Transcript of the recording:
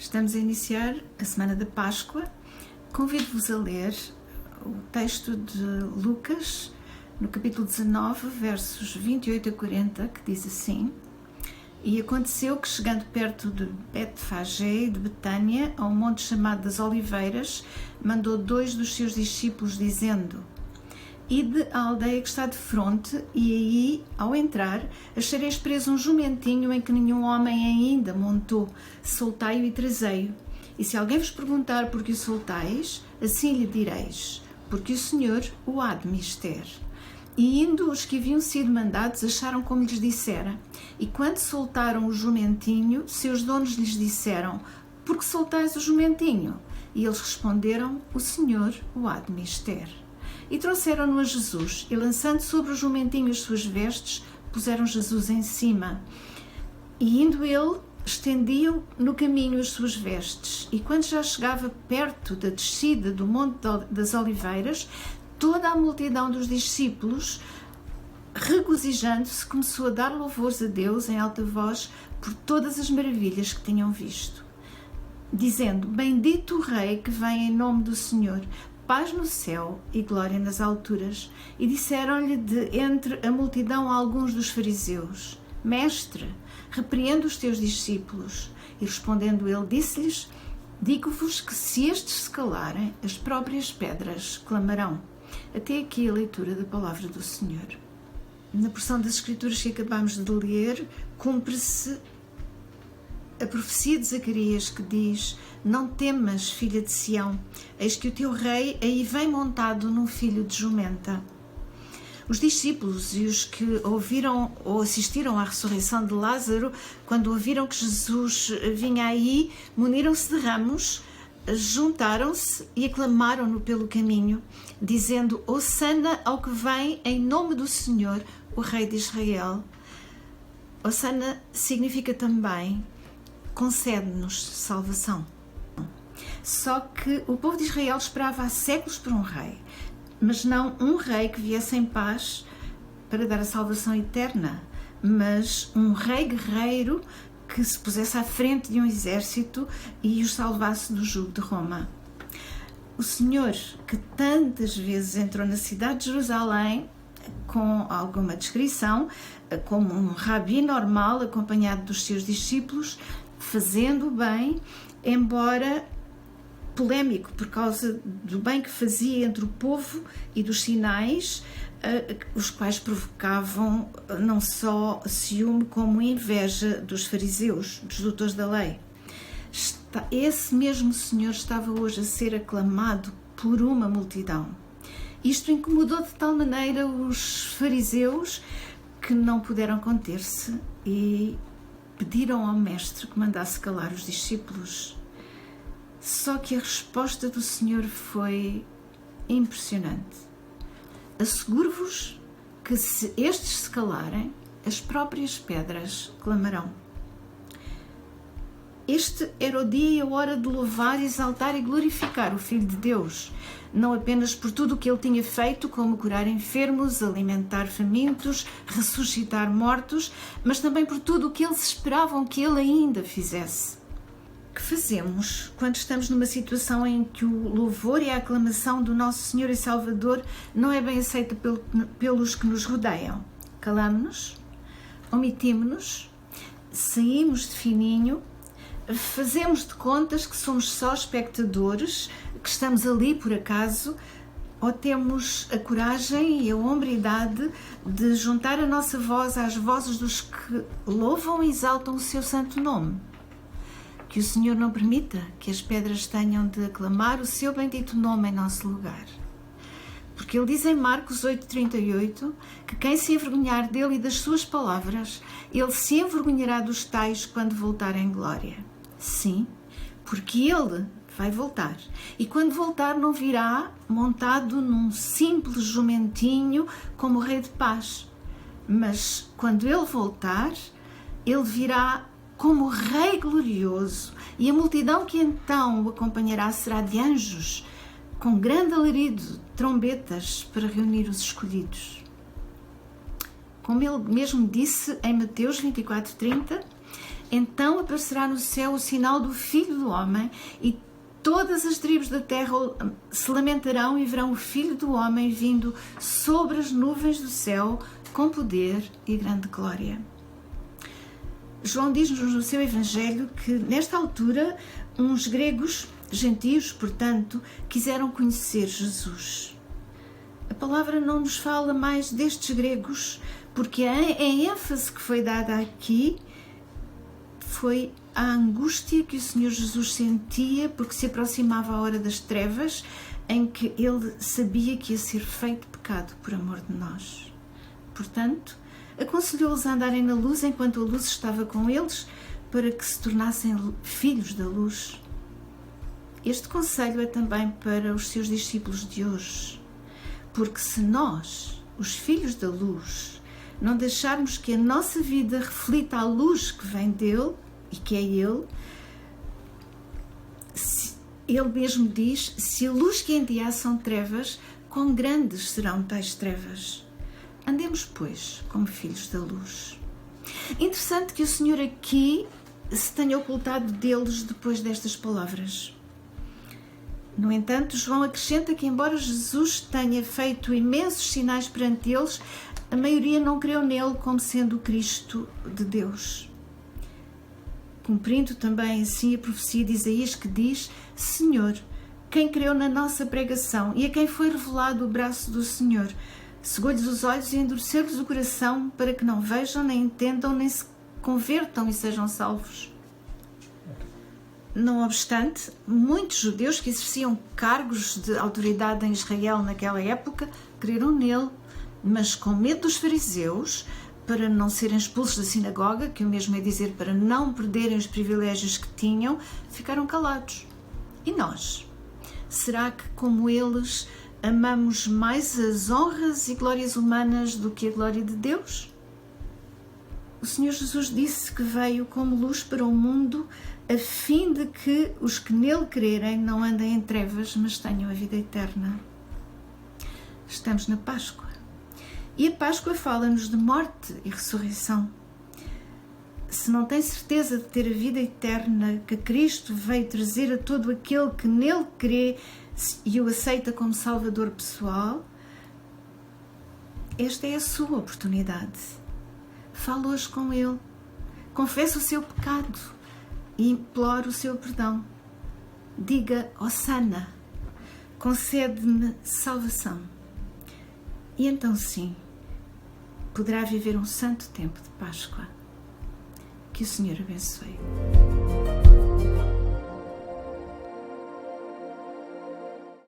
Estamos a iniciar a Semana da Páscoa. Convido-vos a ler o texto de Lucas, no capítulo 19, versos 28 a 40, que diz assim: E aconteceu que, chegando perto de Betfagé e de Betânia, a um monte chamado das Oliveiras, mandou 2 dos seus discípulos, dizendo: Ide à aldeia que está de fronte, e aí, ao entrar, achareis preso um jumentinho em que nenhum homem ainda montou. Soltai-o e trazei-o. E se alguém vos perguntar por que o soltais, assim lhe direis: porque o Senhor o há de mister. E indo, os que haviam sido mandados acharam como lhes dissera. E quando soltaram o jumentinho, seus donos lhes disseram: Por que soltais o jumentinho? E eles responderam: O Senhor o há de mister. E trouxeram-no a Jesus, e lançando sobre o jumentinho as suas vestes, puseram Jesus em cima. E indo ele, estendiam no caminho as suas vestes. E quando já chegava perto da descida do Monte das Oliveiras, toda a multidão dos discípulos, regozijando-se, começou a dar louvores a Deus em alta voz por todas as maravilhas que tinham visto, dizendo: Bendito o Rei que vem em nome do Senhor, paz no céu e glória nas alturas. E disseram-lhe de entre a multidão alguns dos fariseus: Mestre, repreende os teus discípulos. E respondendo ele, disse-lhes: Digo-vos que se estes se calarem, as próprias pedras clamarão. Até aqui a leitura da palavra do Senhor. Na porção das Escrituras que acabamos de ler, cumpre-se a profecia de Zacarias, que diz: Não temas, filha de Sião, eis que o teu rei aí vem montado num filho de jumenta. Os discípulos e os que ouviram ou assistiram à ressurreição de Lázaro, quando ouviram que Jesus vinha aí, muniram-se de ramos, juntaram-se e aclamaram-no pelo caminho, dizendo: Hosana ao que vem em nome do Senhor, o Rei de Israel. Hosana significa também: concede-nos salvação. Só que o povo de Israel esperava há séculos por um rei, mas não um rei que viesse em paz para dar a salvação eterna, mas um rei guerreiro que se pusesse à frente de um exército e os salvasse do jugo de Roma. O Senhor, que tantas vezes entrou na cidade de Jerusalém com alguma descrição, como um rabi normal acompanhado dos seus discípulos, fazendo o bem, embora polémico por causa do bem que fazia entre o povo e dos sinais, os quais provocavam não só ciúme como inveja dos fariseus, dos doutores da lei. Esse mesmo Senhor estava hoje a ser aclamado por uma multidão. Isto incomodou de tal maneira os fariseus que não puderam conter-se e pediram ao mestre que mandasse calar os discípulos. Só que a resposta do Senhor foi impressionante. Asseguro-vos que se estes se calarem, as próprias pedras clamarão. Este era o dia e a hora de louvar, exaltar e glorificar o Filho de Deus, não apenas por tudo o que ele tinha feito, como curar enfermos, alimentar famintos, ressuscitar mortos, mas também por tudo o que eles esperavam que ele ainda fizesse. O que fazemos quando estamos numa situação em que o louvor e a aclamação do nosso Senhor e Salvador não é bem aceita pelos que nos rodeiam? Calamo-nos? Omitimos-nos? Saímos de fininho? Fazemos de contas que somos só espectadores, que estamos ali por acaso, ou temos a coragem e a hombridade de juntar a nossa voz às vozes dos que louvam e exaltam o seu santo nome? Que o Senhor não permita que as pedras tenham de aclamar o seu bendito nome em nosso lugar. Porque ele diz em Marcos 8,38 que quem se envergonhar dele e das suas palavras, ele se envergonhará dos tais quando voltar em glória. Sim, porque ele vai voltar. E quando voltar não virá montado num simples jumentinho como o Rei de Paz. Mas quando ele voltar, ele virá como o Rei glorioso, e a multidão que então o acompanhará será de anjos, com grande alarido de trombetas para reunir os escolhidos. Como ele mesmo disse em Mateus 24:30, Então aparecerá no céu o sinal do Filho do Homem, e todas as tribos da terra se lamentarão e verão o Filho do Homem vindo sobre as nuvens do céu com poder e grande glória. João diz-nos no seu Evangelho que, nesta altura, uns gregos, gentios, portanto, quiseram conhecer Jesus. A palavra não nos fala mais destes gregos, porque a ênfase que foi dada aqui foi a angústia que o Senhor Jesus sentia porque se aproximava a hora das trevas, em que ele sabia que ia ser feito pecado por amor de nós. Portanto, aconselhou-os a andarem na luz enquanto a luz estava com eles, para que se tornassem filhos da luz. Este conselho é também para os seus discípulos de hoje, porque se nós, os filhos da luz, não deixarmos que a nossa vida reflita a luz que vem dele e que é ele, ele mesmo diz: se a luz que em dia são trevas, quão grandes serão tais trevas. Andemos, pois, como filhos da luz. Interessante que o Senhor aqui se tenha ocultado deles depois destas palavras. No entanto, João acrescenta que, embora Jesus tenha feito imensos sinais perante eles, a maioria não creu nele como sendo o Cristo de Deus. Cumprindo também assim a profecia de Isaías, que diz: Senhor, quem creu na nossa pregação e a quem foi revelado o braço do Senhor, cegou-lhes os olhos e endureceu-lhes o coração, para que não vejam, nem entendam, nem se convertam e sejam salvos. Não obstante, muitos judeus que exerciam cargos de autoridade em Israel naquela época creram nele, mas com medo dos fariseus, para não serem expulsos da sinagoga, que o mesmo é dizer para não perderem os privilégios que tinham, ficaram calados. E nós? Será que, como eles, amamos mais as honras e glórias humanas do que a glória de Deus? O Senhor Jesus disse que veio como luz para o mundo, a fim de que os que nele crerem não andem em trevas, mas tenham a vida eterna. Estamos na Páscoa. E a Páscoa fala-nos de morte e ressurreição. Se não tem certeza de ter a vida eterna que Cristo veio trazer a todo aquele que nele crê e o aceita como Salvador pessoal, esta é a sua oportunidade. Fala hoje com ele. Confessa o seu pecado e implora o seu perdão. Diga: Hosanna, concede-me salvação. E então sim, poderá viver um santo tempo de Páscoa. Que o Senhor abençoe.